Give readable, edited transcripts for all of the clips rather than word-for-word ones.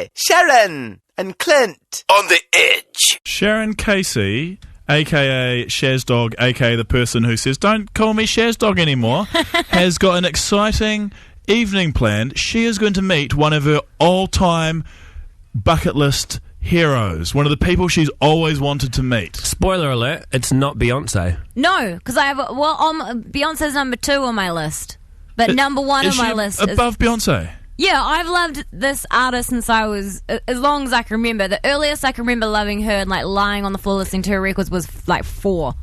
by Sharyn and Clint. On the Edge. Sharyn Casey, a.k.a. Shazdog, a.k.a. the person who says, don't call me Shazdog anymore, has got an exciting evening planned. She is going to meet one of her all-time bucket list heroes, one of the people she's always wanted to meet. Spoiler alert, it's not Beyonce. No, because I have... Beyonce's number 2 on my list. But number 1 on my list is... above Beyonce? Yeah, I've loved this artist since I was, as long as I can remember. The earliest I can remember loving her and like lying on the floor listening to her records was like 4.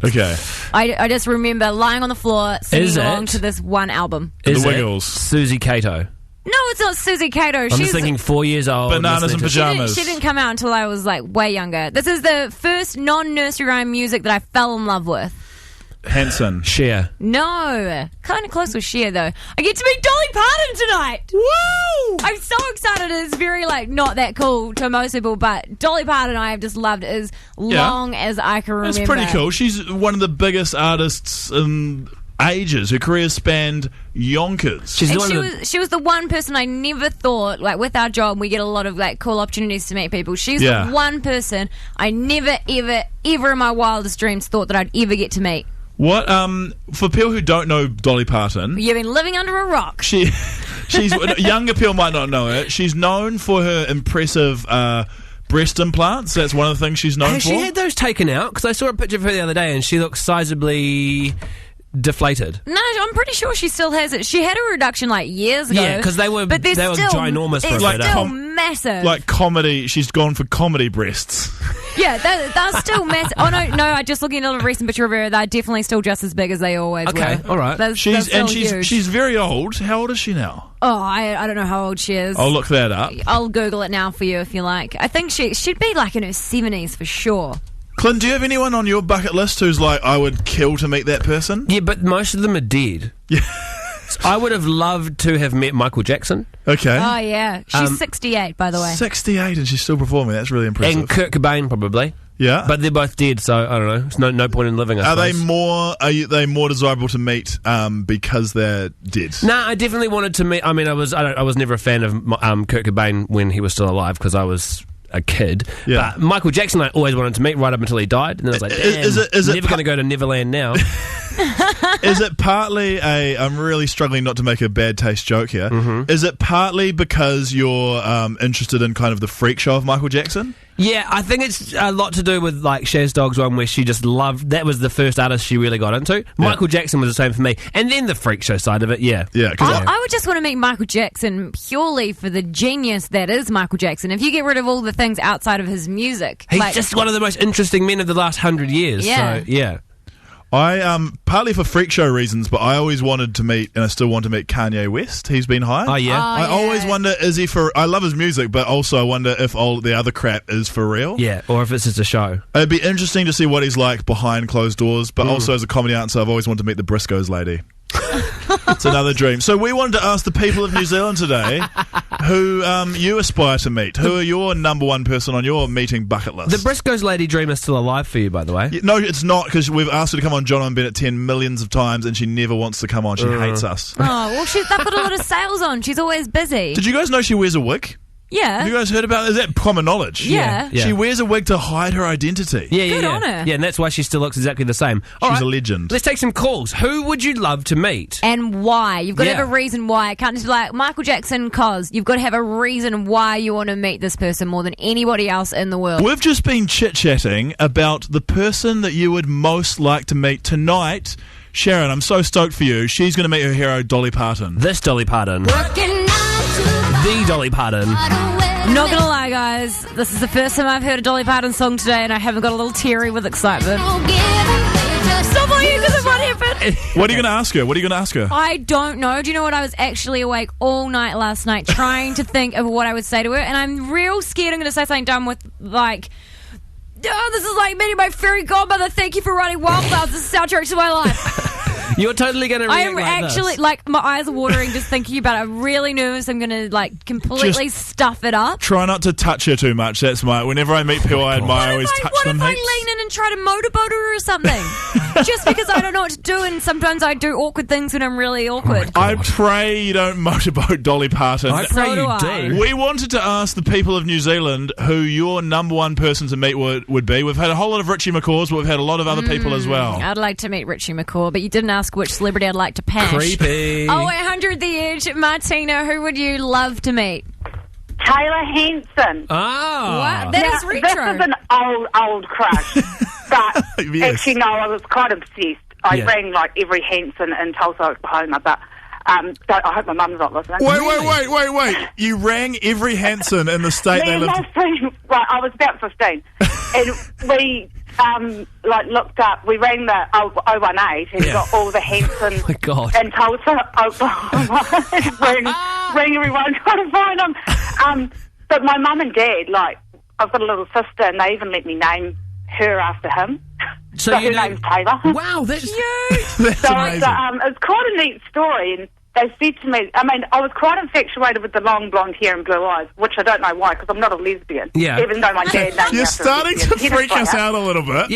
Okay. I just remember lying on the floor singing along to this one album. The Wiggles. Susie Cato? No, it's not Susie Cato. I'm just thinking 4 years old. Bananas and pajamas. She didn't come out until I was like way younger. This is the first non-nursery rhyme music that I fell in love with. Hanson. Cher. No. Kind of close with Cher, though. I get to meet Dolly Parton tonight. Woo! I'm so excited. It's very, like, not that cool to most people, but Dolly Parton I have just loved as long as I can remember. It's pretty cool. She's one of the biggest artists in ages. Her career spanned yonkers. She was the one person I never thought, like, with our job, we get a lot of, like, cool opportunities to meet people. She's the one person I never, ever, ever in my wildest dreams thought that I'd ever get to meet. What, for people who don't know Dolly Parton... You've been living under a rock. She's younger people might not know her. She's known for her impressive breast implants. That's one of the things she's known for. Has she had those taken out? Because I saw a picture of her the other day and she looks sizably deflated. No, I'm pretty sure she still has it. She had a reduction like years ago. Yeah, because they were ginormous for they're a still massive. Like comedy, she's gone for comedy breasts. Yeah, they're still massive. Oh, no, I just looking at a recent picture of her. They're definitely still just as big as they always were. Okay, all right. She's very old. How old is she now? Oh, I don't know how old she is. I'll look that up. I'll Google it now for you if you like. I think she'd be like in her 70s for sure. Clint, do you have anyone on your bucket list who's like, I would kill to meet that person? Yeah, but most of them are dead. Yeah. I would have loved to have met Michael Jackson. Okay. Oh, yeah. She's 68, by the way. 68 and she's still performing. That's really impressive. And Kurt Cobain, probably. Yeah. But they're both dead, so I don't know. There's no point in living, I suppose. Are they more desirable to meet because they're dead? Nah, I definitely wanted to meet... I mean, I was never a fan of Kurt Cobain when he was still alive because I was a kid. Yeah. But Michael Jackson I always wanted to meet right up until he died. And then I was like, damn, is it never going to go to Neverland now. Is it partly I'm really struggling not to make a bad taste joke here. Mm-hmm. Is it partly because you're interested in kind of the freak show of Michael Jackson? Yeah, I think it's a lot to do with like Shazdog's one where she just loved... That was the first artist she really got into. Michael Jackson was the same for me. And then the freak show side of it, yeah. Yeah, I would just want to meet Michael Jackson purely for the genius that is Michael Jackson. If you get rid of all the things outside of his music... He's just one of the most interesting men of the last 100 years. Yeah. So, yeah. I partly for freak show reasons, but I always wanted to meet, and I still want to meet Kanye West. He's been hired. Oh yeah. I always wonder, is he for? I love his music, but also I wonder if all the other crap is for real. Yeah, or if it's just a show. It'd be interesting to see what he's like behind closed doors. But also as a comedy answer, I've always wanted to meet the Briscoes lady. It's another dream. So we wanted to ask the people of New Zealand today who you aspire to meet. Who are your number one person on your meeting bucket list? The Briscoes lady dream is still alive for you, by the way. No, it's not, because we've asked her to come on John and Bennett 10 millions of times and she never wants to come on. She hates us. Oh, well, they've got a lot of sales on. She's always busy. Did you guys know she wears a wig? Yeah. Have you guys heard about it? Is that common knowledge? Yeah. She wears a wig to hide her identity. Yeah, Good on her. Yeah, and that's why she still looks exactly the same. She's a legend. Let's take some calls. Who would you love to meet? And why? You've got to have a reason why. It can't just be like Michael Jackson, cause you've got to have a reason why you want to meet this person more than anybody else in the world. We've just been chit-chatting about the person that you would most like to meet tonight. Sharyn, I'm so stoked for you. She's going to meet her hero, Dolly Parton. This Dolly Parton. The Dolly Parton. I'm not going to lie, guys. This is the first time I've heard a Dolly Parton song today and I haven't got a little teary with excitement. Stop all you because of what happened. What are you going to ask her? What are you going to ask her? I don't know. Do you know what? I was actually awake all night last night trying to think of what I would say to her, and I'm real scared I'm going to say something dumb with, like... Oh, this is like meeting my fairy godmother. Thank you for writing Wildflowers. This is the soundtrack to my life. You're totally going to react I'm like actually, this. like, my eyes are watering just thinking about it. I'm really nervous. I'm going to, like, completely stuff it up. Try not to touch her too much. That's whenever I meet people I admire, I always touch What them if I heaps. lean in and try to motorboat her or something? Just because I don't know what to do, and sometimes I do awkward things when I'm really awkward. I pray you don't motorboat Dolly Parton. I pray So do you I. do. We wanted to ask the people of New Zealand who your number one person to meet would be. We've had a whole lot of Richie McCaws, but we've had a lot of other people as well. I'd like to meet Richie McCaw, but you didn't ask which celebrity I'd like to pash. Creepy. Oh, 800 The Edge. Martina, who would you love to meet? Taylor Hanson. Oh. Wow, that is retro. This is an old crush. But Yes. actually, no, I was quite obsessed. I rang like every Hanson in Tulsa, Oklahoma, but I hope my mum's not listening. Wait. You rang every Hanson in the state Me they and lived my friend, right, I was about 15, and we looked up. We rang the 018 and got all the Hanson my God. in Tulsa, Oklahoma. ring everyone trying to find them. But my mum and dad, like, I've got a little sister, and they even let me name her after him. So her you know- name's Taylor. Wow, that's That's So amazing. it's quite a neat story, and they said to me, I mean, I was quite infatuated with the long blonde hair and blue eyes, which I don't know why, because I'm not a lesbian. Yeah. Even though my dad named me You're after a starting to lesbian. freak us out a little bit.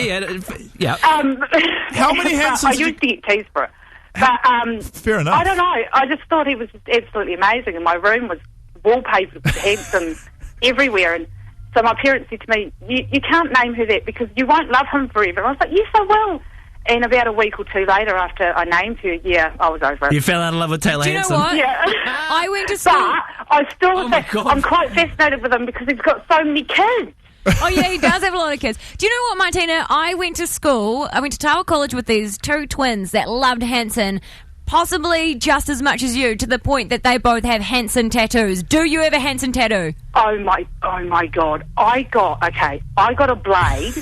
Yeah. How many Hansons I did you- used to get teased for it. But Fair enough. I don't know. I just thought he was just absolutely amazing, and my room was wallpapered with Hanson everywhere. And so my parents said to me, "You can't name her that because you won't love him forever." And I was like, "Yes, I will." And about a week or two later, after I named her, I was over it. You fell out of love with Taylor Do you know Hanson. what? Yeah. I went to school. But I still Oh my think God. I'm quite fascinated with him because he's got so many kids. Oh, yeah, he does have a lot of kids. Do you know what, Martina? I went to school. I went to Tower College with these two twins that loved Hanson, possibly just as much as you, to the point that they both have Hanson tattoos. Do you have a Hanson tattoo? Oh my God! I got a blade.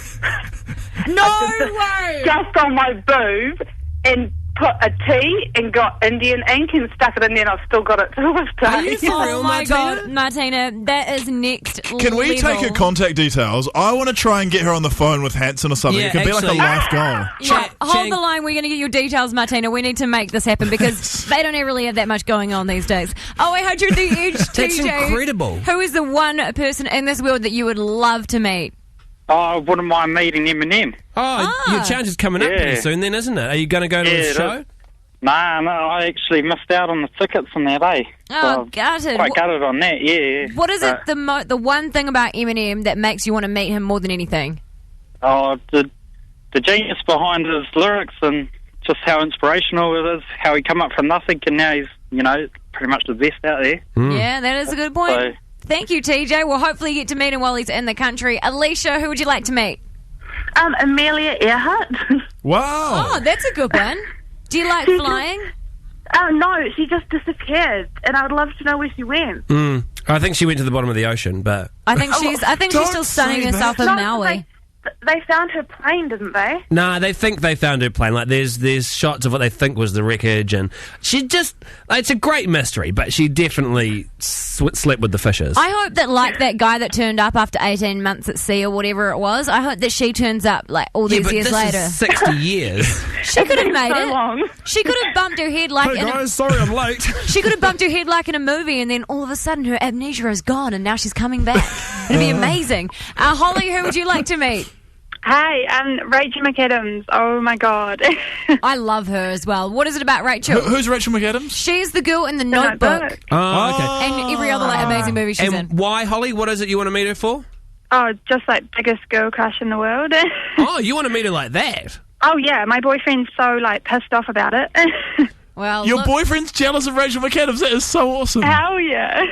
No way! Just on my boob and put a T and got Indian ink and stuck it in there, and I've still got it to this day. Are you for Oh real, my Martina? God, Martina, that is next Can we level. take her contact details? I want to try and get her on the phone with Hanson or something. Yeah, it could be like a actually- life goal. Yeah, hold Chang- the line. We're going to get your details, Martina. We need to make this happen because they don't really have that much going on these days. Oh, 800 The Edge. That's TJ, incredible. Who is the one person in this world that you would love to meet? Oh, I wouldn't mind meeting Eminem. Oh, your challenge is coming up Yeah. pretty soon then, isn't it? Are you going to go to Yeah, his it show? is. Nah, no, I actually missed out on the tickets and that, eh? Oh, I'm gutted. quite gutted on that, yeah. What is it, But, the one thing about Eminem that makes you want to meet him more than anything? Oh, the genius behind his lyrics and just how inspirational it is, how he come up from nothing and now he's, pretty much the best out there. Yeah, that is a good point. So- Thank you, TJ. We'll hopefully get to meet him while he's in the country. Alicia, who would you like to meet? Amelia Earhart. Wow. Oh, that's a good one. Do you like flying? Oh no, she just disappeared, and I would love to know where she went. I think she went to the bottom of the ocean, but... I think she's Don't still sunning say herself that. in Maui. They found her plane, didn't they? Nah, they think they found her plane. Like, there's shots of what they think was the wreckage, and she just... It's a great mystery, but she definitely slept with the fishes. I hope that, like that guy that turned up after 18 months at sea or whatever it was, I hope that she turns up like all these but years this later. is 60 years. She could have made so it. long. She could have bumped her head like Hey in a, guys, sorry I'm late. she could have bumped her head like in a movie, and then all of a sudden her amnesia is gone, and now she's coming back. It'd be amazing. Holly, who would you like to meet? Hi, I'm Rachel McAdams. Oh my God. I love her as well. What is it about Rachel? Who's Rachel McAdams? She's the girl in the Notebook Oh, okay. and every other like amazing movie she's And in. why, Holly? What is it you want to meet her for? Oh, just like biggest girl crush in the world. Oh, you want to meet her like that? Oh yeah, my boyfriend's so like pissed off about it. Well, Your look, boyfriend's jealous of Rachel McAdams. That is so awesome. Hell yeah.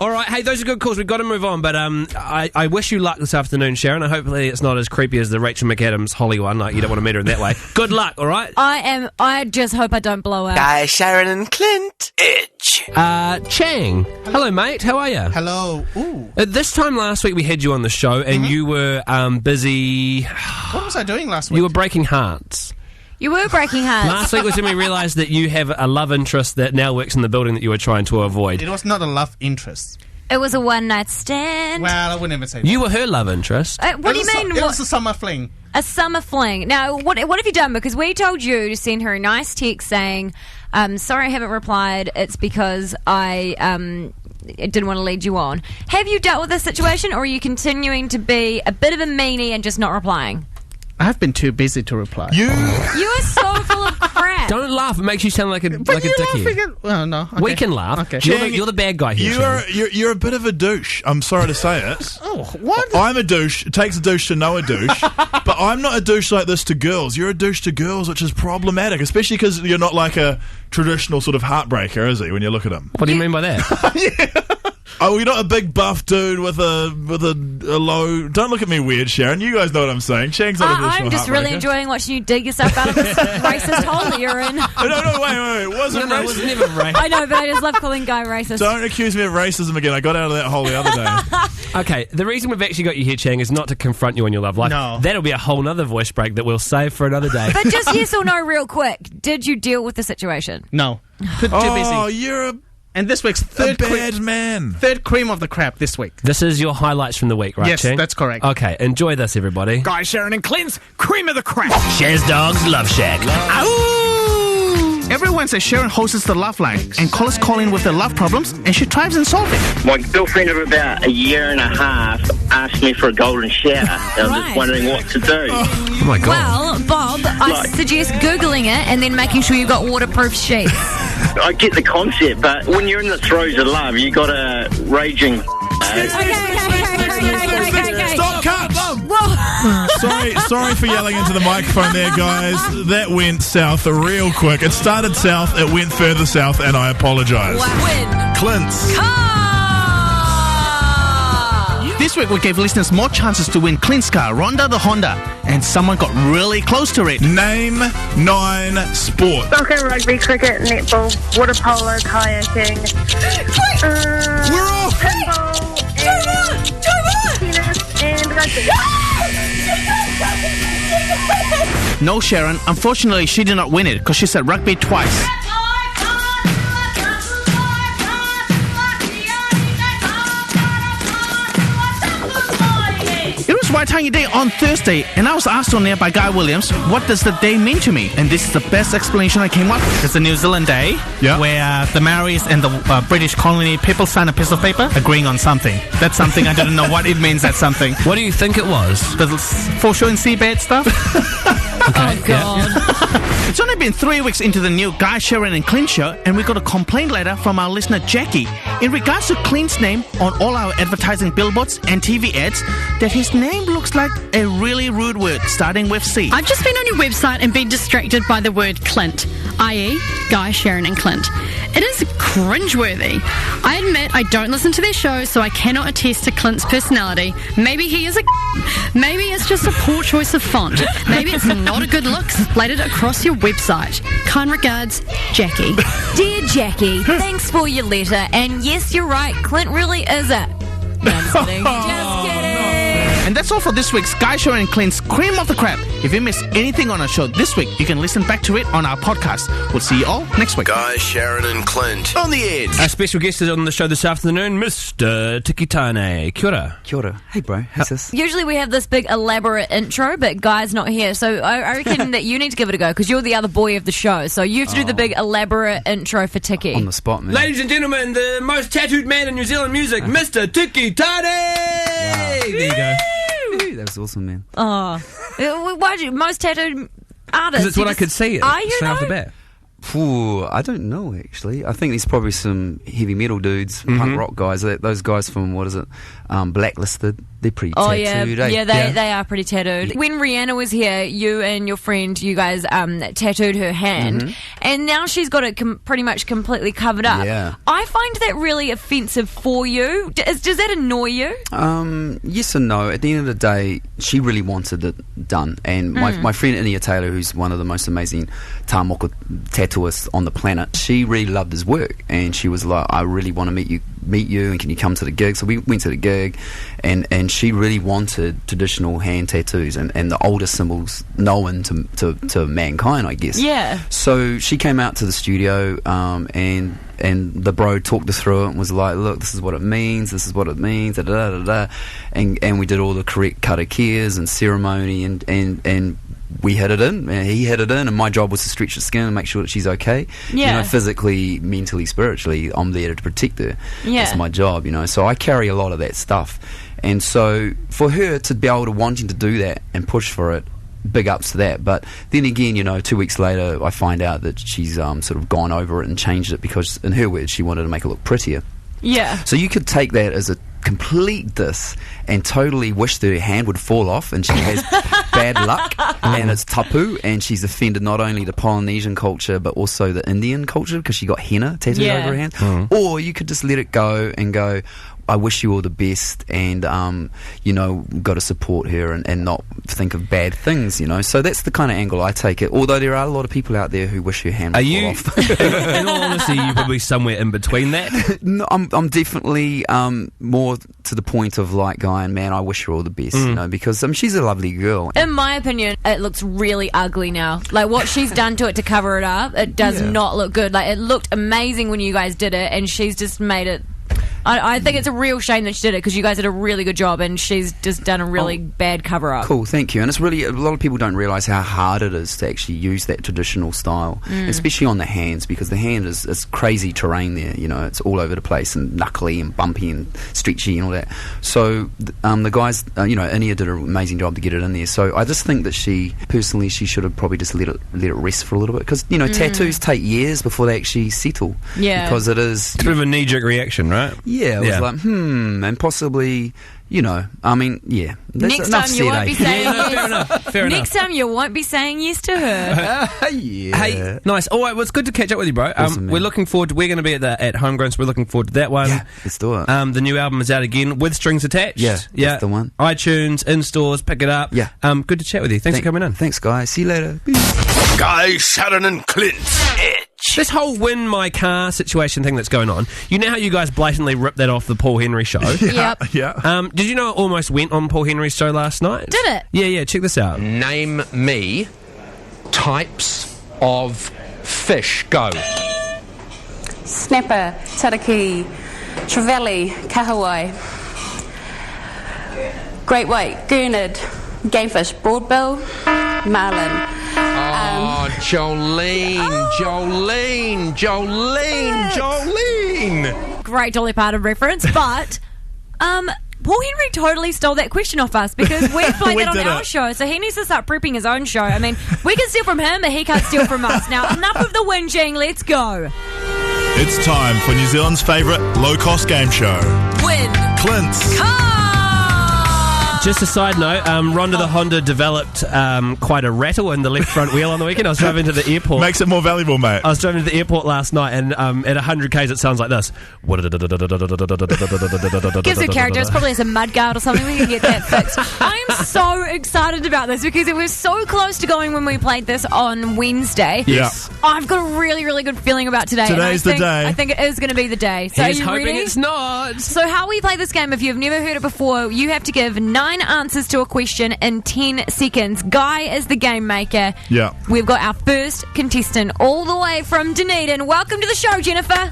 All right, hey, those are good calls. We've got to move on, but I wish you luck this afternoon, Sharyn. Hopefully it's not as creepy as the Rachel McAdams Holly one. Like, you don't want to meet her in that way. Good luck, all right? I just hope I don't blow out. Guys, Sharyn and Clint. Edge. Chang. Hello, mate. How are you? Hello. Ooh. This time last week we had you on the show, and you were busy. What was I doing last week? You were breaking hearts. You were breaking hearts. Last week was when we realised that you have a love interest that now works in the building that you were trying to avoid. It was not a love interest. It was a one night stand. Well, I wouldn't even say that. You were her love interest. What do you mean? It was a summer fling. A summer fling. Now, what have you done? Because we told you to send her a nice text saying, sorry I haven't replied. It's because I didn't want to lead you on. Have you dealt with this situation, or are you continuing to be a bit of a meanie and just not replying? I've been too busy to reply. You are so full of crap. Don't laugh. It makes you sound like a dickhead. Well, no. Okay. We can laugh. Okay. You're the bad guy here. You're a bit of a douche. I'm sorry to say it. Oh, what? I'm a douche. It takes a douche to know a douche. But I'm not a douche like this to girls. You're a douche to girls, which is problematic, especially because you're not like a traditional sort of heartbreaker, is he, when you look at him? What do you mean by that? Oh, you're not a big buff dude with a low... Don't look at me weird, Sharyn. You guys know what I'm saying. Shang's not a traditional I'm just really enjoying watching you dig yourself out of this racist hole that you're in. No, wait. It wasn't racist. It was never racist. I know, but I just love calling Guy racist. Don't accuse me of racism again. I got out of that hole the other day. Okay, the reason we've actually got you here, Chang, is not to confront you on your love life. No. That'll be a whole nother voice break that we'll save for another day. But just yes or no real quick. Did you deal with the situation? No. Too busy. Oh, you're And this week's a bad man. Third cream of the crap this week. This is your highlights from the week, right, Yes, Chang? that's correct. Okay, enjoy this, everybody. Guy, Sharyn and Clint's cream of the crap. Shar's Dog's Love Shack. Every Wednesday, Sharyn hosts the Love Line, and callers call in with their love problems, and she thrives in solving. My girlfriend of about a year and a half asked me for a golden shower. I'm just wondering what to do. Oh my God. Well, Bob, I suggest Googling it and then making sure you've got waterproof sheets. I get the concept, but when you're in the throes of love, you got a raging... Stop, cut! Sorry for yelling into the microphone there, guys. That went south real quick. It started south, it went further south, and I apologise. Win. Clint's. This week we gave listeners more chances to win Clint's car, Ronda the Honda, and someone got really close to it. Name 9 sports. Soccer, rugby, cricket, netball, water polo, kayaking. We're off! Pinball, tennis, and rugby. No, Sharyn, unfortunately she did not win it because she said rugby twice. It was Right Tiny Day on Thursday, and I was asked on air by Guy Williams, what does the day mean to me? And this is the best explanation I came up with. It's a New Zealand Day, where the Maoris and the British colony people sign a piece of paper agreeing on something. That's something I didn't know what it means, that something. What do you think it was? The foreshore and seabed stuff? Okay, oh, God. It's only been 3 weeks into the new Guy, Sharyn and Clint show, and we got a complaint letter from our listener Jackie in regards to Clint's name on all our advertising billboards and TV ads, that his name looks like a really rude word starting with C. I've just been on your website and been distracted by the word Clint, i.e. Guy, Sharyn and Clint. It is cringeworthy. I admit I don't listen to their show, so I cannot attest to Clint's personality. Maybe he is maybe it's just a poor choice of font. Maybe it's not a good look splattered across your website. Kind regards, Jackie. Dear Jackie, thanks for your letter. And yes, you're right, Clint really is it. No, I'm just kidding. Just kidding. And that's all for this week's Guy, Sharyn and Clint's Cream of the Crap. If you missed anything on our show this week, you can listen back to it on our podcast. We'll see you all next week. Guy, Sharyn and Clint on the edge. Our special guest is on the show this afternoon, Mr. Tiki Taane. Kia ora. Kia ora. Hey, bro. How's this? Usually we have this big elaborate intro, but Guy's not here, so I reckon that you need to give it a go, because you're the other boy of the show, so you have to do the big elaborate intro for Tiki. On the spot, man. Ladies and gentlemen, the most tattooed man in New Zealand music, Mr. Tiki Taane! Wow. There you go. That was awesome, man. Oh. Why'd you? Most tattooed artists. Because it's what I could see Are you straight off the though? bat. Ooh, I don't know, actually. I think there's probably some heavy metal dudes, punk rock guys. Those guys from, what is it, Blacklisted. They're pretty tattooed, eh? Yeah, they are pretty tattooed. When Rihanna was here, you and your friend, you guys tattooed her hand, and now she's got it pretty much completely covered up. Yeah. I find that really offensive for you. Does that annoy you? Yes and no. At the end of the day, she really wanted it done. And my friend Inia Taylor, who's one of the most amazing tamoka tattooists on the planet, she really loved his work. And she was like, I really want to meet you meet you, and can you come to the gig? So we went to the gig, and she really wanted traditional hand tattoos and the oldest symbols known to mankind, I guess. Yeah. So she came out to the studio, and the bro talked her through it and was like, look, this is what it means, da da da da, and we did all the correct karakias and ceremony, and we hit it in, and he hit it in, and my job was to stretch the skin and make sure that she's okay. Yeah. You know, physically, mentally, spiritually, I'm there to protect her. Yeah. That's my job, you know. So I carry a lot of that stuff. And so for her to be able to wanting to do that and push for it, big ups to that. But then again, you know, 2 weeks later, I find out that she's sort of gone over it and changed it because, in her words, she wanted to make it look prettier. Yeah. So you could take that as a complete diss and totally wish that her hand would fall off and she has bad luck and it's tapu, and she's offended not only the Polynesian culture but also the Indian culture because she got henna tattooed over her hand. Or you could just let it go and go, I wish you all the best, and you know, got to support her and not think of bad things, you know. So that's the kind of angle I take it. Although there are a lot of people out there who wish her hand would fall off. In all honesty, you're probably somewhere in between that. No, I'm definitely more to the point of like going, man, I wish her all the best, you know, because she's a lovely girl. In my opinion, it looks really ugly now. Like, what she's done to it to cover it up, it does not look good. Like, it looked amazing when you guys did it, and she's just made it... I think it's a real shame that she did it because you guys did a really good job, and she's just done a really bad cover-up. Cool, thank you. And it's really, a lot of people don't realise how hard it is to actually use that traditional style, especially on the hands, because the hand is crazy terrain there, you know, it's all over the place and knuckly and bumpy and stretchy and all that. So the guys, you know, Inia did an amazing job to get it in there. So I just think that she should have probably just let it rest for a little bit, because, you know, tattoos take years before they actually settle. Yeah. Because it is... It's a bit of a knee-jerk reaction, right? Yeah, it was like, and possibly, you know, I mean, yeah. Next time you won't be saying yes. Fair enough. Next time you won't be saying yes to her. Yeah. Hey, nice. All right, well, it's good to catch up with you, bro. Awesome, we're looking forward to, we're going to be at Homegrown, so we're looking forward to that one. Yeah, let's do it. The new album is out again with strings attached. Yeah, that's the one. iTunes, in stores, pick it up. Yeah. Good to chat with you. Thanks for coming in. Thanks, guys. See you later. Peace. Guy, Sharyn and Clint. This whole win my car situation thing that's going on, you know how you guys blatantly ripped that off the Paul Henry show? Yeah. Did you know it almost went on Paul Henry's show last night? Did it? Yeah, check this out. Name me types of fish. Go. Snapper, taraki, trevally, kahawai, great white, gurnard, gamefish, broadbill, marlin. Jolene. Great Dolly Parton reference, but Paul Henry totally stole that question off us because we played that on our show, so he needs to start prepping his own show. I mean, we can steal from him, but he can't steal from us. Now, enough of the whinging, let's go. It's time for New Zealand's favourite low-cost game show. Win Clint's Car! Just a side note, Rhonda the Honda developed quite a rattle in the left front wheel on the weekend. I was driving to the airport. Makes it more valuable, mate. I was driving to the airport last night, and at 100 k's it sounds like this. Gives it character. It's probably as a mudguard or something. We can get that fixed. I am so excited about this because it was so close to going when we played this on Wednesday. Yes. I've got a really, really good feeling about today. Today's the day. I think it is going to be the day. So He's are you hoping ready? it's not. So how we play this game, if you've never heard it before, you have to give 9 answers to a question in 10 seconds. Guy is the game maker. Yeah. We've got our first contestant all the way from Dunedin. Welcome to the show, Jennifer.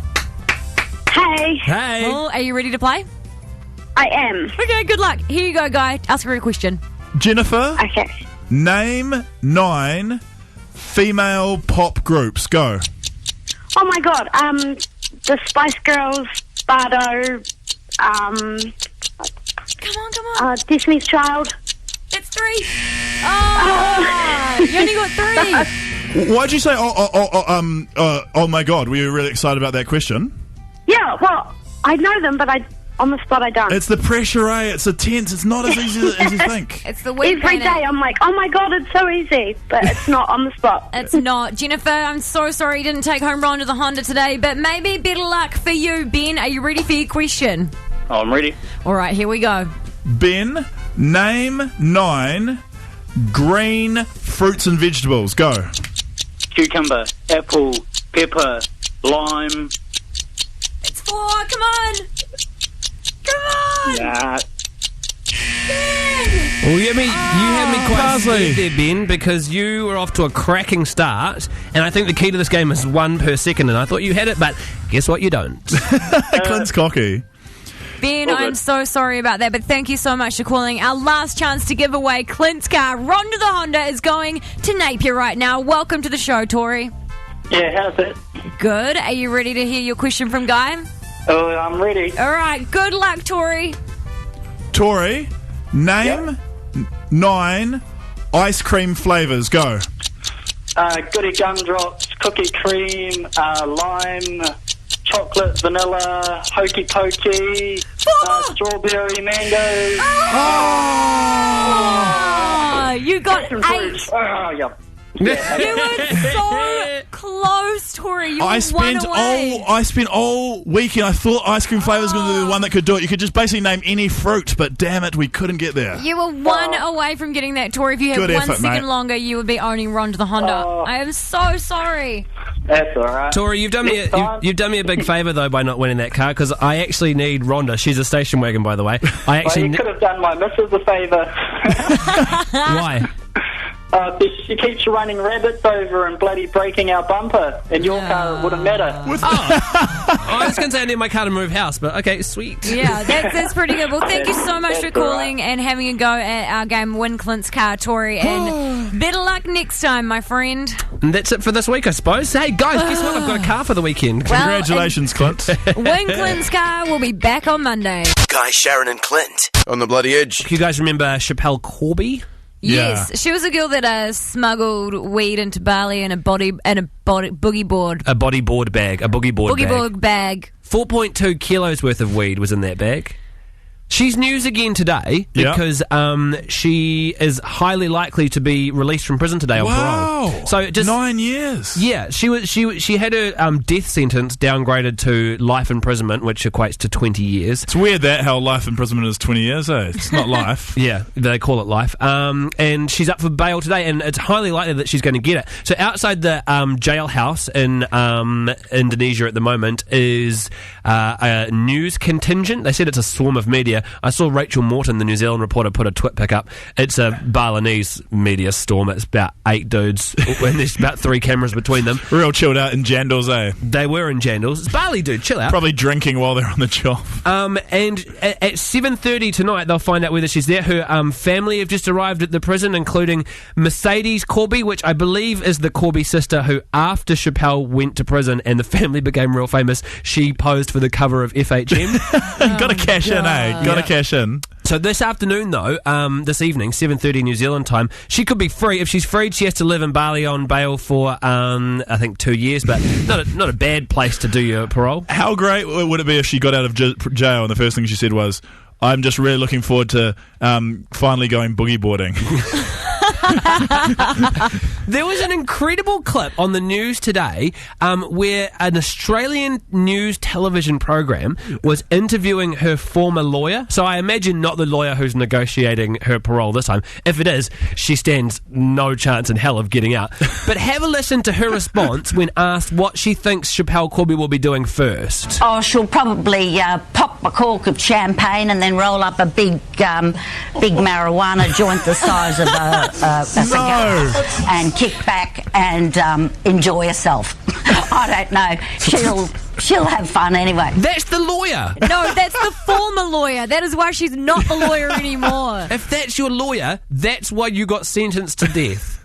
Hey. Hey. Oh, are you ready to play? I am. Okay, good luck. Here you go, Guy. Ask her a question. Jennifer, Okay. name 9 female pop groups. Go. Oh my god. The Spice Girls, Bardo, Come on. Destiny's Child. It's 3. Oh, you only got 3. Why'd you say, oh my God, were you really excited about that question? Yeah, well, I know them, but on the spot I don't. It's the pressure, eh? It's a tense. It's not as easy as you think. It's the week Every day I'm like, oh my god, it's so easy, but it's not on the spot. It's not. Jennifer, I'm so sorry you didn't take home Rhonda the Honda today, but maybe better luck for you. Ben, are you ready for your question? Oh, I'm ready. All right, here we go. Ben, name 9 green fruits and vegetables. Go. Cucumber, apple, pepper, lime. It's 4. Come on. Nah. Well, you had me quite scared there, Ben, because you were off to a cracking start, and I think the key to this game is 1 per second, and I thought you had it, but guess what, you don't. Clint's cocky. Ben, I'm so sorry about that, but thank you so much for calling. Our last chance to give away Clint's car, Rhonda the Honda, is going to Napier right now. Welcome to the show, Tori. Yeah, how's it? Good. Are you ready to hear your question from Guy? Oh, I'm ready. All right. Good luck, Tori. Tori, name 9 ice cream flavours. Go. Goody gumdrops, cookie cream, lime, chocolate, vanilla, hokey pokey, strawberry, mango. Oh, you got 8. Oh, yeah. You were so close, Tori. You were one away. I spent all weekend. I thought ice cream flavour was going to be the one that could do it. You could just basically name any fruit, but damn it, we couldn't get there. You were 1 away from getting that, Tori. If you had Good 1 effort, second mate. longer, you would be owning Rhonda the Honda. I am so sorry. That's all right. Tori, you've done me a big favour though by not winning that car, because I actually need Rhonda. She's a station wagon, by the way. You could have done my missus a favour. Why? She keeps running rabbits over and bloody breaking our bumper. In your car, it wouldn't matter. I was going to say I need my car to move house, but okay, sweet. Yeah, that's pretty good. Well, thank you so much for calling and having a go at our game Win Clint's car, Tori, and better luck next time, my friend. And that's it for this week, I suppose. Hey, guys, guess what? I've got a car for the weekend. Well, Congratulations, Clint. Win Clint's car will be back on Monday. Guy, Sharyn and Clint on the Bloody Edge. You guys remember Chappelle Corby? Yes, she was a girl that smuggled weed into Bali in a boogie board. A bodyboard bag. A boogie board bag. 4.2 kilos worth of weed was in that bag. She's news again today because she is highly likely to be released from prison today on parole. So just 9 years. Yeah, she had her death sentence downgraded to life imprisonment, which equates to 20 years. It's weird how life imprisonment is 20 years, eh? It's not life. Yeah, they call it life. And she's up for bail today, and it's highly likely that she's going to get it. So outside the jailhouse in Indonesia at the moment is a news contingent. They said it's a swarm of media. I saw Rachel Morton, the New Zealand reporter, put a twit pic up. It's a Balinese media storm. It's about 8 dudes, and there's about 3 cameras between them. Real chilled out in jandals, eh? They were in jandals. It's Bali, dude. Chill out. Probably drinking while they're on the job. And at 7:30 tonight, they'll find out whether she's there. Her family have just arrived at the prison, including Mercedes Corby, which I believe is the Corby sister who, after Chappelle went to prison and the family became real famous, she posed for the cover of FHM. Got to cash in, eh? Got to cash in. So this afternoon, though, this evening, 7:30 New Zealand time, she could be free. If she's freed, she has to live in Bali on bail for, I think, 2 years, but not a bad place to do your parole. How great would it be if she got out of jail and the first thing she said was, I'm just really looking forward to finally going boogie boarding. There was an incredible clip on the news today where an Australian news television program was interviewing her former lawyer. So I imagine not the lawyer who's negotiating her parole this time. If it is, she stands no chance in hell of getting out. But have a listen to her response when asked what she thinks Chappelle Corby will be doing first. Oh, she'll probably pop a cork of champagne and then roll up a big marijuana joint the size of a cigar and kick back and enjoy herself. I don't know. She'll have fun anyway. That's the lawyer. No, that's the former lawyer. That is why she's not the lawyer anymore. If that's your lawyer, that's why you got sentenced to death.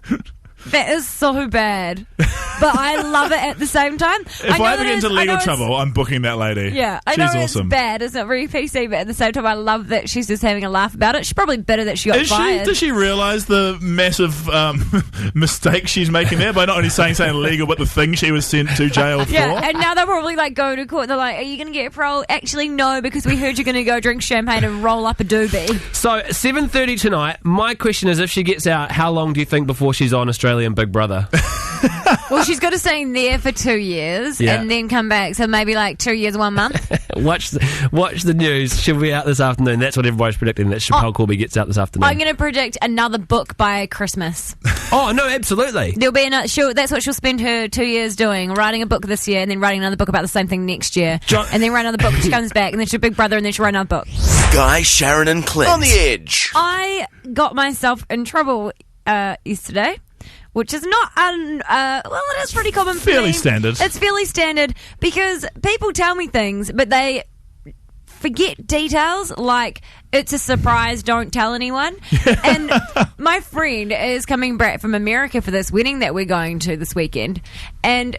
That is so bad. But I love it at the same time. If I ever get into legal trouble, I'm booking that lady. Yeah, I she's know awesome. It's bad. It's not very PC, but at the same time, I love that she's just having a laugh about it. She's probably bitter that she got fired. Does she realise the massive mistake she's making there by not only saying something illegal, but the thing she was sent to jail for? Yeah, and now they'll probably go to court. They're like, are you going to get parole? Actually, no, because we heard you're going to go drink champagne and roll up a doobie. So, 7:30 tonight, my question is, if she gets out, how long do you think before she's on Australian Australian Big Brother. Well, she's got to stay in there for 2 years and then come back. So maybe like 2 years, 1 month. Watch the news. She'll be out this afternoon. That's what everybody's predicting, that Chappelle Corby gets out this afternoon. I'm going to predict another book by Christmas. Oh, no, absolutely. There'll be another. That's what she'll spend her 2 years doing, writing a book this year and then writing another book about the same thing next year. And then write another book when she comes back. And then she'll Big Brother and then she'll write another book. Guy, Sharyn and Clint. On the Edge. I got myself in trouble yesterday. Which is not, well, it is pretty common for me. Fairly standard. It's fairly standard because people tell me things, but they forget details like it's a surprise, don't tell anyone. And my friend is coming back from America for this wedding that we're going to this weekend. And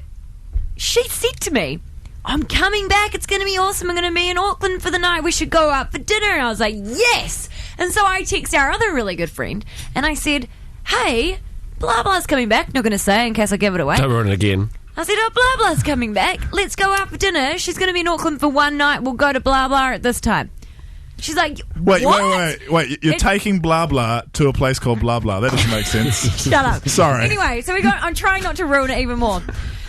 she said to me, I'm coming back. It's going to be awesome. I'm going to be in Auckland for the night. We should go out for dinner. And I was like, yes. And so I text our other really good friend and I said, hey, blah blah's coming back. Not going to say in case I give it away. Don't ruin it again. I said, oh, blah blah's coming back. Let's go out for dinner. She's going to be in Auckland for one night. We'll go to blah blah at this time. She's like, wait, what? wait. You're taking blah blah to a place called blah blah. That doesn't make sense. Shut up. Sorry. Anyway, so I'm trying not to ruin it even more.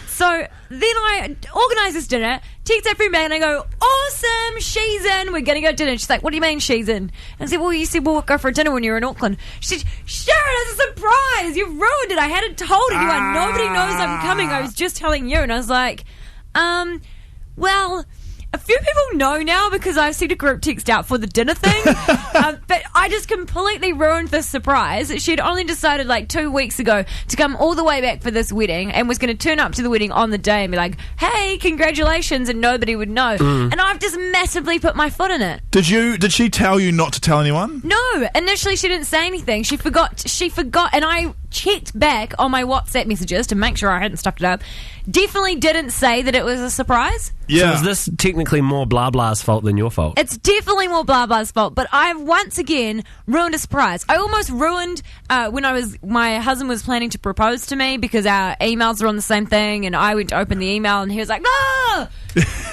So then I organise this dinner, text our friend back, and I go, awesome, she's in, we're going to go to dinner. She's like, what do you mean she's in? And I said, well, you said we'll go for a dinner when you're in Auckland. She said, Sharyn, it's a surprise. You ruined it. I hadn't told anyone. Nobody knows I'm coming. I was just telling you. And I was like, well, a few people know now because I've seen a group text out for the dinner thing. But I just completely ruined this surprise. She'd only decided like 2 weeks ago to come all the way back for this wedding and was going to turn up to the wedding on the day and be like, hey, congratulations, and nobody would know. And I've just massively put my foot in it. Did she tell you not to tell anyone? No, initially she didn't say anything. She forgot, and I checked back on my WhatsApp messages to make sure I hadn't stuffed it up. Definitely didn't say that it was a surprise. Yeah. So is this technically more blah blah's fault than your fault? It's definitely more blah blah's fault, but I've once again ruined a surprise. I almost ruined when my husband was planning to propose to me because our emails are on the same thing, and I went to open the email and he was like, no!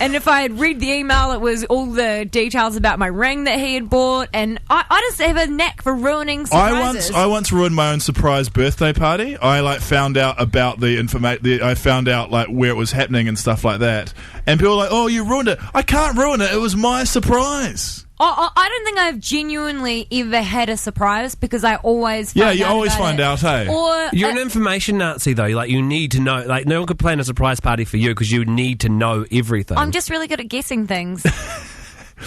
And if I had read the email, it was all the details about my ring that he had bought, and I just have a knack for ruining surprises. I once ruined my own surprise birthday party. I found out about the information. I found out where it was happening and stuff like that. And people were like, "Oh, you ruined it." I can't ruin it. It was my surprise. I don't think I've genuinely ever had a surprise because I always find out. You always find out, hey? Or you're an information Nazi, though. You need to know. No one could plan a surprise party for you because you need to know everything. I'm just really good at guessing things.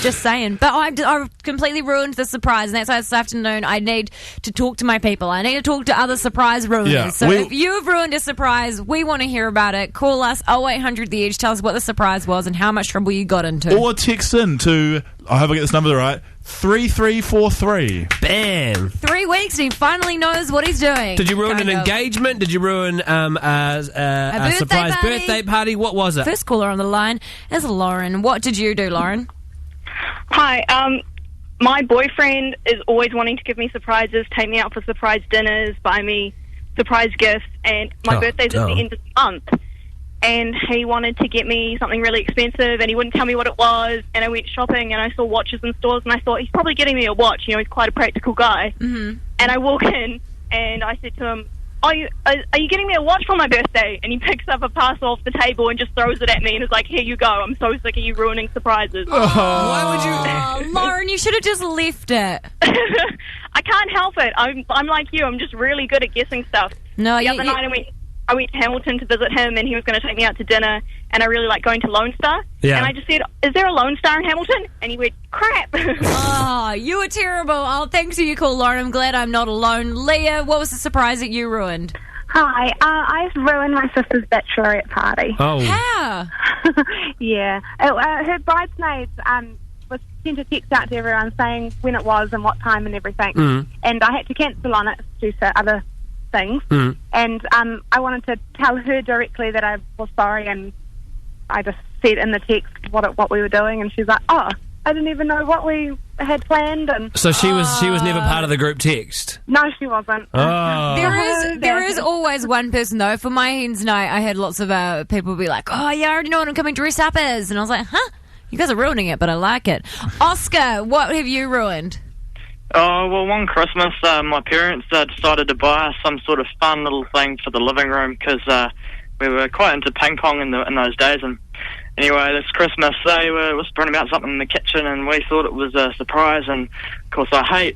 Just saying. But I've completely ruined the surprise, and that's why this afternoon I need to talk to my people. I need to talk to other surprise ruiners. Yeah, so if you've ruined a surprise, we want to hear about it. Call us 0800 The Edge. Tell us what the surprise was and how much trouble you got into. Or text in to, I hope I get this number right, 3343. Bam! 3 weeks and he finally knows what he's doing. Did you ruin an engagement? Did you ruin a surprise birthday party? What was it? First caller on the line is Lauren. What did you do, Lauren? Hi, my boyfriend is always wanting to give me surprises, take me out for surprise dinners, buy me surprise gifts, and my birthday's at the end of the month. And he wanted to get me something really expensive, and he wouldn't tell me what it was, and I went shopping, and I saw watches in stores, and I thought, he's probably getting me a watch, he's quite a practical guy. Mm-hmm. And I walk in, and I said to him, are you getting me a watch for my birthday? And he picks up a parcel off the table and just throws it at me and is like, here you go. I'm so sick of you ruining surprises. Why would you? Lauren, you should have just left it. I can't help it. I'm like you. I'm just really good at guessing stuff. No, the other night I went to Hamilton to visit him, and he was going to take me out to dinner, and I really like going to Lone Star. Yeah. And I just said, is there a Lone Star in Hamilton? And he went, crap. Oh, you were terrible. Oh, thanks for your call, Lauren. I'm glad I'm not alone. Leah, what was the surprise that you ruined? Hi, I ruined my sister's bachelorette party. Oh. How? Yeah. Her bridesmaids was sent a text out to everyone saying when it was and what time and everything. Mm. And I had to cancel on it due to other things. Mm. And I wanted to tell her directly that I was sorry, and I just said in the text what we were doing, and she's like, oh, I didn't even know what we had planned. And so she was never part of the group text? No, she wasn't. Oh. There is always one person, though. For my hen's night, I had lots of people be like, oh, yeah, I already know what I'm coming dress up as. And I was like, huh? You guys are ruining it, but I like it. Oscar, what have you ruined? Oh, well, one Christmas, my parents decided to buy us some sort of fun little thing for the living room because we were quite into ping pong in those days. And anyway, this Christmas, they were whispering about something in the kitchen, and we thought it was a surprise. And, of course, I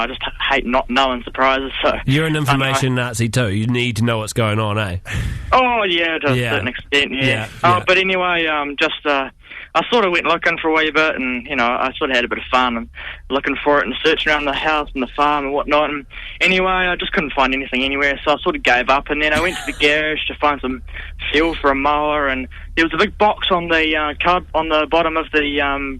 just hate not knowing surprises. So You're an information Nazi too. You need to know what's going on, eh? Oh, yeah, to a certain extent, yeah. But anyway, I sort of went looking for a wee bit, and, I sort of had a bit of fun and looking for it and searching around the house and the farm and whatnot. And anyway, I just couldn't find anything anywhere, so I sort of gave up. And then I went to the garage to find some fuel for a mower, and there was a big box on the bottom of the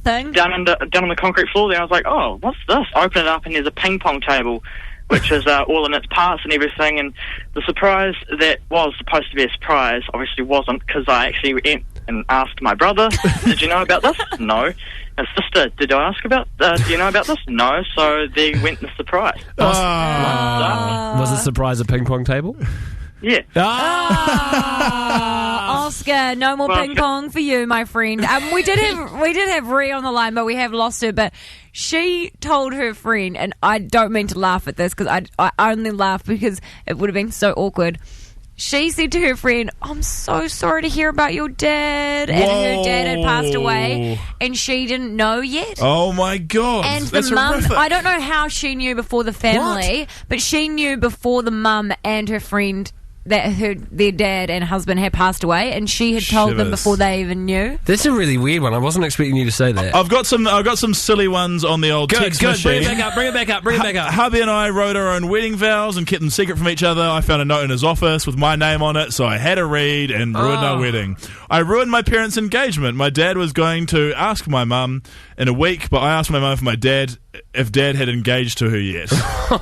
thing down on the concrete floor there. I was like, oh, what's this? I open it up, and there's a ping pong table, which is all in its parts and everything. And the surprise that was supposed to be a surprise obviously wasn't, because I actually went and asked my brother, did you know about this? No. And sister, did I ask about, do you know about this? No. So they went the surprise. Was the surprise a ping pong table? Yeah. Oscar, no more ping pong for you, my friend. We did have Rhea on the line, but we have lost her. But she told her friend, and I don't mean to laugh at this because I only laugh because it would have been so awkward. She said to her friend, I'm so sorry to hear about your dad. And her dad had passed away, and she didn't know yet. Oh, my God. And that's the mum, horrific. I don't know how she knew before the family, but she knew before the mum and her friend that their dad and husband had passed away, and she had told them before they even knew. That's a really weird one. I wasn't expecting you to say that. I've got some silly ones on the old text machine. Bring it back up. Hubby and I wrote our own wedding vows and kept them secret from each other. I found a note in his office with my name on it, so I had a read and ruined our wedding. I ruined my parents' engagement. My dad was going to ask my mum in a week, but I asked my mum if dad had engaged to her yet.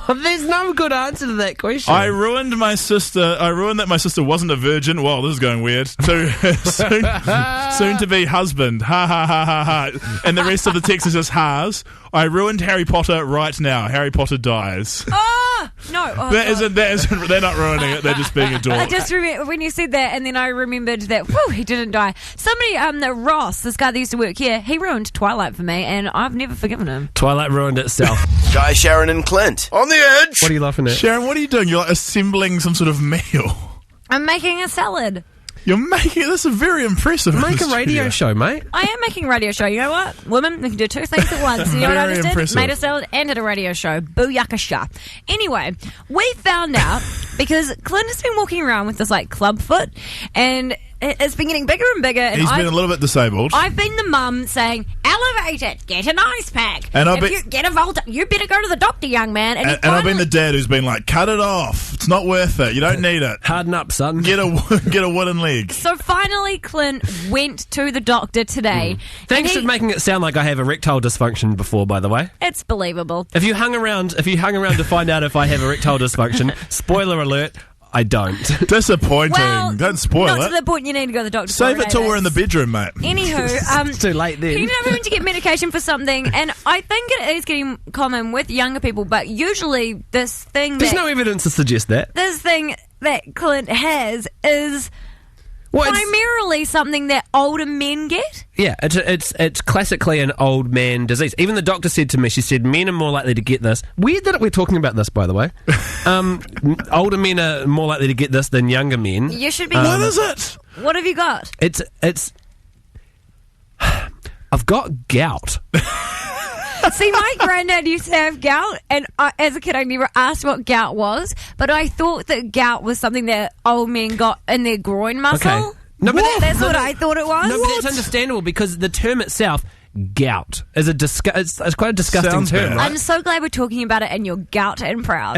There's no good answer to that question. I ruined that my sister wasn't a virgin. Well, this is going weird. To soon to be husband. Ha ha ha ha ha. And the rest of the text is just ha's. I ruined Harry Potter right now. Harry Potter dies. Oh no! Oh, that isn't. They're not ruining it. They're just being a dork. I just remember when you said that, and then I remembered that he didn't die. Somebody, Ross, this guy that used to work here, he ruined Twilight for me, and I've never forgiven him. Twilight ruined itself. Guy, Sharyn, and Clint on the edge. What are you laughing at, Sharyn? What are you doing? You're like assembling some sort of meal. I'm making a salad. You're making this is very impressive. Make a radio show, mate. I am making a radio show. You know what? Women, we can do two things at once. You know what I just did? Made a salad and did a radio show. Booyakasha. Anyway, we found out because Clint has been walking around with this club foot, and it's been getting bigger and bigger. And He's been a little bit disabled. I've been the mum saying, elevate it, get an ice pack. And if you get a Volta, you better go to the doctor, young man. And I've been the dad who's been like, cut it off. It's not worth it. You don't need it. Harden up, son. Get a wooden leg. So finally, Clint went to the doctor today. Thanks for making it sound like I have erectile dysfunction before, by the way. It's believable. If you hung around to find out if I have erectile dysfunction, spoiler alert, I don't. Disappointing. Well, don't spoil it. Not to the point you need to go to the doctor. Save it till we're in the bedroom, mate. Anywho, it's too late then. He never went to get medication for something, and I think it is getting common with younger people, but usually this thing There's no evidence to suggest that. This thing that Clint has is primarily something that older men get. Yeah, it's classically an old man disease. Even the doctor said to me, she said, men are more likely to get this. Weird that we're talking about this, by the way. Older men are more likely to get this than younger men. You should be. What is it? What have you got? It's. I've got gout. See, my granddad used to have gout, and as a kid, I never asked what gout was, but I thought that gout was something that old men got in their groin muscle. Okay. No, but that's what I thought it was. No, but that's understandable because the term itself, gout, is it's quite a disgusting term. Right? I'm so glad we're talking about it, and you're gout and proud.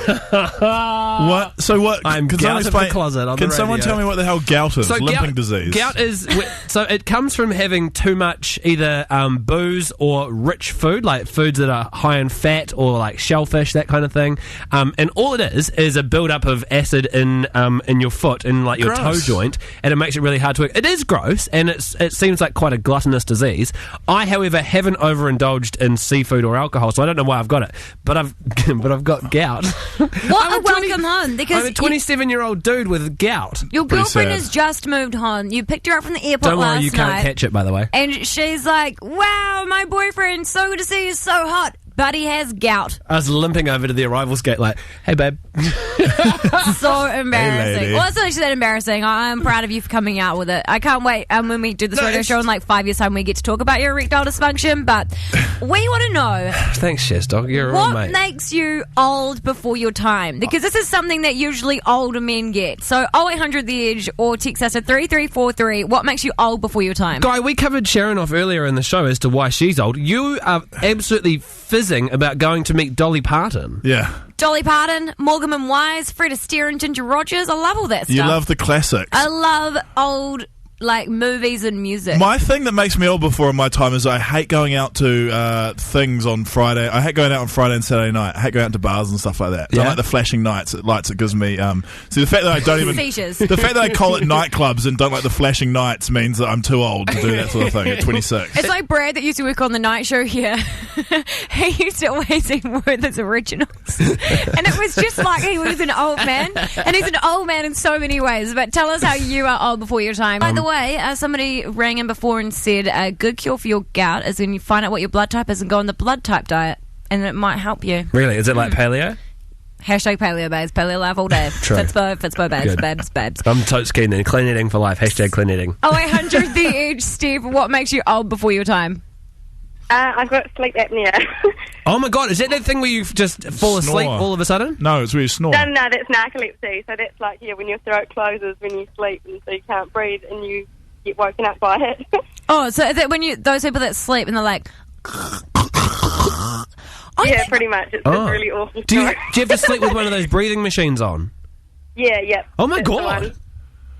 What? So what? I'm gout of the closet on Can the someone radio. tell me what the hell gout is? So Limping disease. Gout is so it comes from having too much either booze or rich food, like foods that are high in fat or like shellfish, that kind of thing. And all it is a build-up of acid in your foot, in like your toe joint, and it makes it really hard to work. It is gross, and it seems like quite a gluttonous disease. I, however, haven't overindulged in seafood or alcohol, so I don't know why I've got it. But I've got gout. What a welcome home! Because I'm a 27-year-old dude with gout. Your girlfriend has just moved home. You picked her up from the airport Don't worry, last you can't night, catch it, by the way. and she's like, "Wow, my boyfriend, so good to see you, so hot." but he has gout. I was limping over to the arrivals gate like, hey, babe. So embarrassing. lady. Well, it's not actually that embarrassing. I'm proud of you for coming out with it. I can't wait when we do this radio show in like 5 years' time we get to talk about your erectile dysfunction, but we want to know Thanks, Shes Dog. You're what all right, mate. makes you old before your time, because this is something that usually older men get. So 0800 The Edge or text us at 3343. What makes you old before your time? Guy, we covered Sharyn off earlier in the show as to why she's old. You are absolutely fizzing about going to meet Dolly Parton. Yeah. Dolly Parton, Morgan and Wise, Fred Astaire and Ginger Rogers. I love all that stuff. You love the classics. I love old movies and music. My thing that makes me old before my time is I hate going out to things on Friday. I hate going out on Friday and Saturday night. I hate going out to bars and stuff like that. I like the flashing lights. It gives me. See, the fact that I don't even. Seizures. The fact that I call it nightclubs and don't like the flashing nights means that I'm too old to do that sort of thing at 26. It's like Brad that used to work on the night show here. He used to always eat Werther's Originals. And it was just like he was an old man. And he's an old man in so many ways. But tell us how you are old before your time. By the way, somebody rang in before and said a good cure for your gout is when you find out what your blood type is and go on the blood type diet. And it might help you. Really? Is it like paleo? Hashtag paleo babes. Paleo life all day. True. Fitspo babes. Good. Babes. I'm totes keen then. Clean eating for life. Hashtag clean eating. 0800 The Edge. Steve, what makes you old before your time? I've got sleep apnea. Oh my god, is that thing where you just fall asleep all of a sudden? No, it's where you snore. No, that's narcolepsy. So that's like, when your throat closes when you sleep and so you can't breathe and you get woken up by it. Oh, so is that when those people that sleep and they're like... Yeah, pretty much. It's just really awful. Do you have to sleep with one of those breathing machines on? Yeah. Oh my That's the god. one.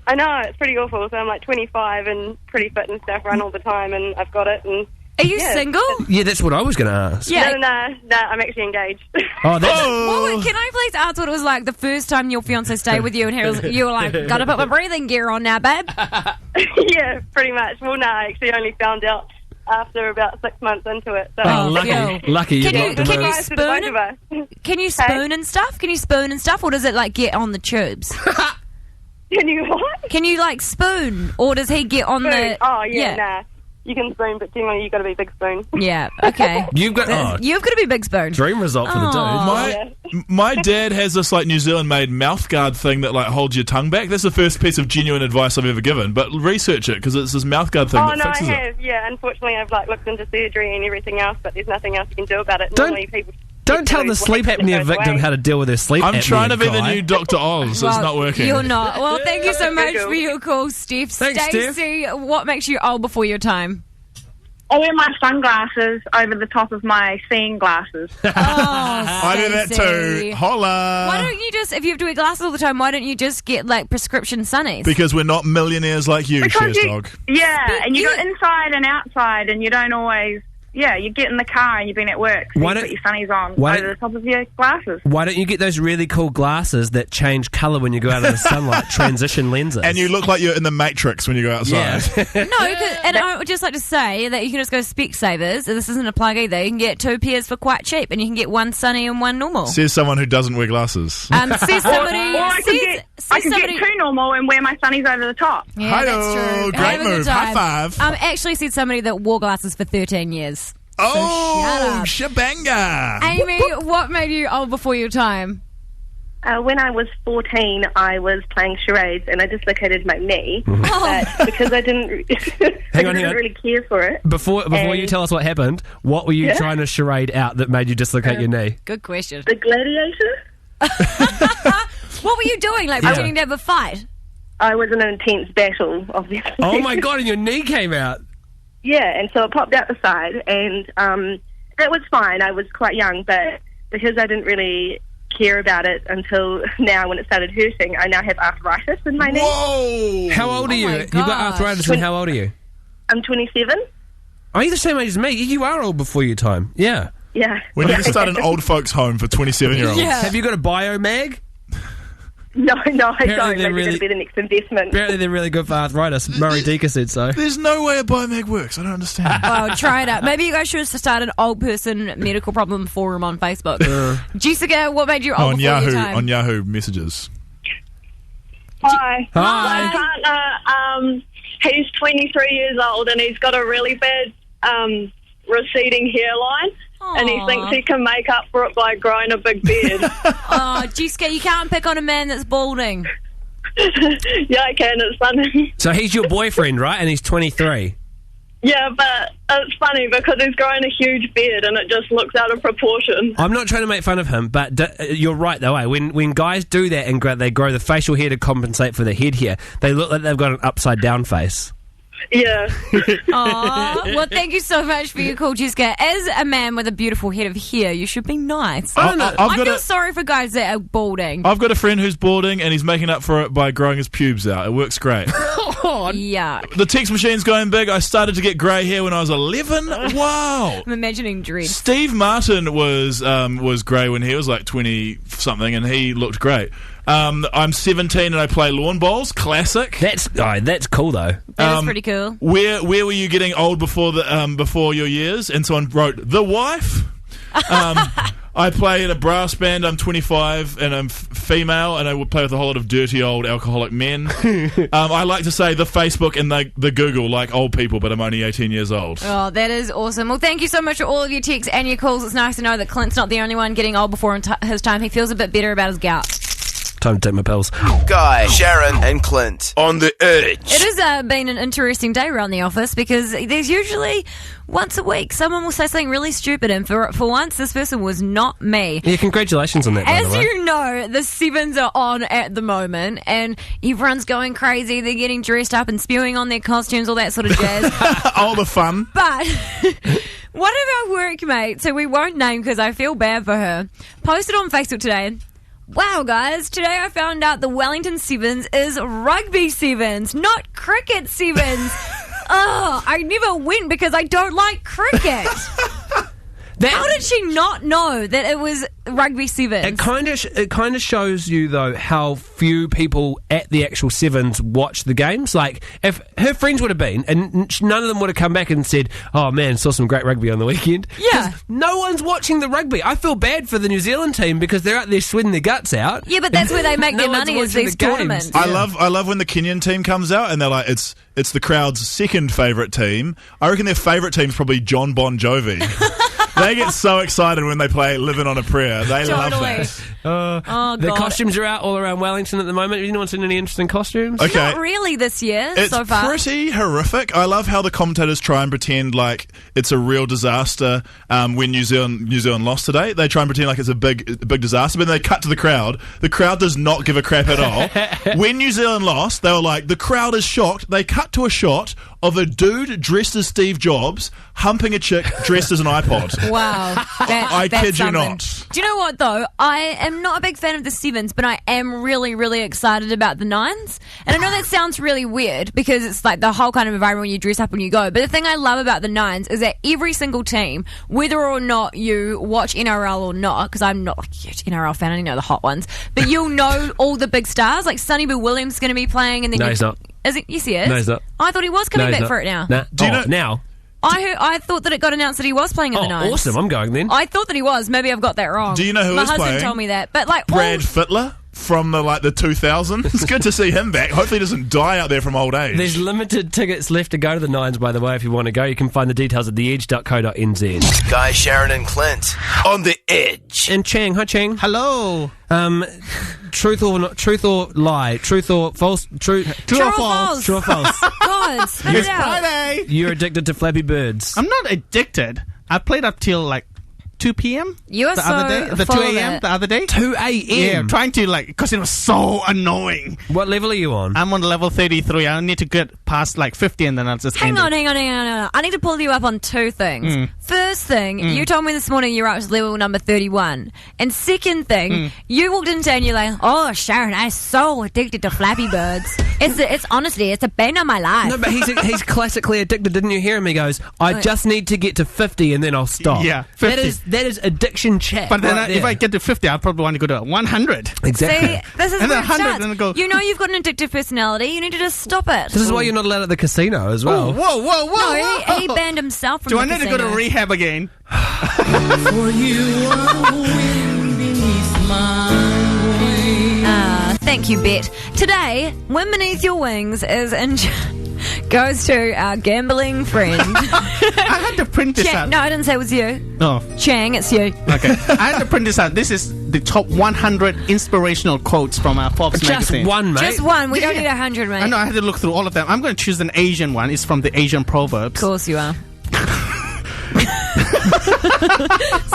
I know, it's pretty awful. So I'm like 25 and pretty fit and stuff, run all the time, and I've got it. And are you single? Yeah, that's what I was going to ask. Yeah. No, I'm actually engaged. Oh, that's... Well, can I please ask what it was like the first time your fiancé stayed with you and you were like, gotta put my breathing gear on now, babe? Yeah, pretty much. Well, no, I actually only found out after about 6 months into it. So. Oh, lucky. Can you spoon and stuff? Can you spoon and stuff, or does it like get on the tubes? Can you what? Can you like spoon, or does he get on the? Oh nah. You can spoon, but generally you got to be big spoon. Yeah. Okay. You've got to be big spoon. Dream result for the dude. My dad has this like New Zealand made mouth guard thing that like holds your tongue back. That's the first piece of genuine advice I've ever given. But research it because it's this mouth guard thing that fixes I have. Yeah, unfortunately I've like looked into surgery and everything else, but there's nothing else you can do about it. Normally people. Don't tell the sleep apnea victim how to deal with their sleep apnea. I'm trying to be the new Dr. Oz. Well, it's not working. You're not. Well, thank you so much for your call, Steph. Thanks, Stacey, what makes you old before your time? I wear my sunglasses over the top of my seeing glasses. I do that too. Holla. Why don't you just, if you have to wear glasses all the time, why don't you just get like prescription sunnies? Because we're not millionaires like you, Shares Dog. Yeah, and you go inside and outside, and you don't always. Yeah, you get in the car and you've been at work, so you put your sunnies on over the top of your glasses. Why don't you get those really cool glasses that change colour when you go out in the sunlight, transition lenses? And you look like you're in the Matrix when you go outside. No, and I would just like to say that you can just go Specsavers. This isn't a plug either. You can get 2 pairs for quite cheap, and you can get one sunny and one normal. Says someone who doesn't wear glasses. Says somebody. Or I could get 2 normal and wear my sunnies over the top. Yeah, that's true. Great Have a good move. High time. five. Actually said somebody that wore glasses for 13 years. Oh, shabanga. Amy, what made you old before your time? When I was 14, I was playing charades and I dislocated my knee. But because I didn't, really care for it. Before you tell us what happened, what were you trying to charade out that made you dislocate your knee? Good question. The gladiator? What were you doing? Like pretending to have a fight? I was in an intense battle, obviously. Oh my god, and your knee came out. Yeah, and so it popped out the side, and that was fine. I was quite young, but because I didn't really care about it until now when it started hurting, I now have arthritis in my knee. Whoa! How old are you? You've got arthritis, and how old are you? I'm 27. Are you the same age as me? You are old before your time. Yeah. Yeah. We need to start an old folks' home for 27-year-olds. Yeah. Have you got a bio mag? No, I don't. Apparently Maybe that'll be the next investment. Apparently they're really good for arthritis. Murray Deaker said so. There's no way a biomag works. I don't understand. Well, try it out. Maybe you guys should start an old person medical problem forum on Facebook. Jessica, what made you old on before Yahoo, your time? on Yahoo Messages. Hi. Hi. My partner, he's 23 years old and he's got a really bad receding hairline. and he thinks he can make up for it by growing a big beard. Oh, Jessica, you can't pick on a man that's balding. Yeah, I can. It's funny. So he's your boyfriend, right? And he's 23. Yeah, but it's funny because he's growing a huge beard and it just looks out of proportion. I'm not trying to make fun of him, but you're right though. When guys do that and they grow the facial hair to compensate for the head hair, they look like they've got an upside down face. Yeah. Aw, well, thank you so much for your call, Jessica. As a man with a beautiful head of hair, you should be nice. I don't know. I feel sorry for guys that are balding. I've got a friend who's balding and he's making up for it by growing his pubes out. It works great. Yeah. The text machine's going big. I started to get grey hair when I was 11. Wow. I'm imagining dread. Steve Martin was grey when he was like 20 something, and he looked great. I'm 17 and I play lawn bowls. Classic. That's cool though. That is pretty cool. Where were you getting old before your years? And someone wrote the wife. I play in a brass band. I'm 25 and I'm female, and I would play with a whole lot of dirty old alcoholic men. I like to say the Facebook and the Google like old people, but I'm only 18 years old. Oh, that is awesome. Well, thank you so much for all of your texts and your calls. It's nice to know that Clint's not the only one getting old before his time. He feels a bit better about his gout. Time to take my pills. Guy, Sharyn, and Clint on the edge. It has been an interesting day around the office because there's usually once a week someone will say something really stupid, and for once this person was not me. Yeah, congratulations on that, by the way. As you know, the Sevens are on at the moment and everyone's going crazy. They're getting dressed up and spewing on their costumes, all that sort of jazz. All the fun. But one of our workmates, who we won't name because I feel bad for her, posted on Facebook today, "Wow, guys, today I found out the Wellington Sevens is rugby sevens, not cricket sevens." Oh, I never went because I don't like cricket. How did she not know that it was rugby sevens? It kind of shows you though how few people at the actual sevens watch the games. Like if her friends would have been, and none of them would have come back and said, "Oh man, saw some great rugby on the weekend." Yeah, no one's watching the rugby. I feel bad for the New Zealand team because they're out there sweating their guts out. Yeah, but that's where they make their money, is these tournaments. I love when the Kenyan team comes out and they're like, it's the crowd's second favourite team. I reckon their favourite team's probably John Bon Jovi. They get so excited when they play Living on a Prayer. They love that. The costumes are out all around Wellington at the moment. Have anyone seen any interesting costumes? Okay. Not really this year It's so far. pretty horrific. I love how the commentators try and pretend like it's a real disaster. When New Zealand lost today, they try and pretend like it's a big disaster, but then they cut to the crowd. The crowd does not give a crap at all. When New Zealand lost, they were like, the crowd is shocked. They cut to a shot of a dude dressed as Steve Jobs humping a chick dressed as an iPod. Wow. I kid you something. not. Do you know what, though? I am not a big fan of the sevens, but I am really, really excited about the nines. And I know that sounds really weird because it's like the whole kind of environment when you dress up when you go. But the thing I love about the nines is that every single team, whether or not you watch NRL or not, because I'm not a huge NRL fan, I only know the hot ones, but you'll know all the big stars. Like Sonny Bill Williams is going to be playing. And then No, he's not. Is it? Yes, he is. No, he's not. I thought he was coming back for it now. Nah. Do you know now? I thought that it got announced that he was playing in the nines. Awesome! I'm going then. I thought that he was. Maybe I've got that wrong. Do you know who My is husband playing? told me that. But like Brad Fittler from the 2000s. It's good to see him back. Hopefully he doesn't die out there from old age. There's limited tickets left to go to the Nines, by the way. If you want to go, you can find the details at theedge.co.nz. Guy, Sharyn, and Clint on the edge. And Chang, hi Chang. Hello. Truth or lie? Truth or false? True or false? True or false? God, spit it out. Friday. You're addicted to Flappy Birds. I'm not addicted. I played up till like 2 p.m. You are the so other day, the 2 full of a.m. it. the other day. 2 a.m. Yeah, trying to because it was so annoying. What level are you on? I'm on level 33. I need to get past like 50 and then I'll just Hang end on. it. I need to pull you up on two things. First thing, you told me this morning you're up to level number 31. And second thing, you walked in today and you're like, "Oh, Sharyn, I'm so addicted to Flappy Birds. It's honestly, it's a bane on my life." No, but he's classically addicted. Didn't you hear him? He goes, "I just need to get to 50 and then I'll stop." Yeah, 50. That is addiction chat. But then right if there. I get to 50, I'll probably want to go to 100. Exactly. See, this is And where then it 100 starts. and then go- You know you've got an addictive personality. You need to just stop it. This is why you're not allowed at the casino as well. Whoa. No, he banned himself from Do the I need to go to casino. rehab again? For you are wind beneath my wings. Thank you, Bet. Today, Wind Beneath Your Wings is in... goes to our gambling friend. I had to print this out. No, I didn't say it was you. Oh. Chang, it's you. Okay. I had to print this out. This is the top 100 inspirational quotes from our Forbes magazine. Just one, mate. Just one. We don't need 100, mate. I know, I had to look through all of them. I'm going to choose an Asian one. It's from the Asian Proverbs. Of course you are.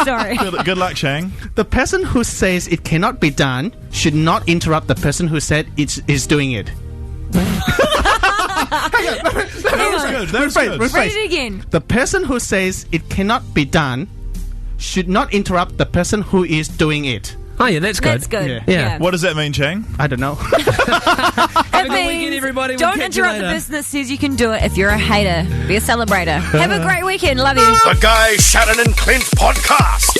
Sorry. Good luck, Chang. The person who says it cannot be done should not interrupt the person who said it is doing it. That was good. Read it again. The person who says it cannot be done should not interrupt the person who is doing it. Oh, yeah, that's good. That's good. Yeah. What does that mean, Chang? I don't know. Have a good weekend, everybody. We'll Don't catch you interrupt the later. business says you can do it if you're a hater. Be a celebrator. Have a great weekend. Love you. The Guy, Sharyn and Clint podcast.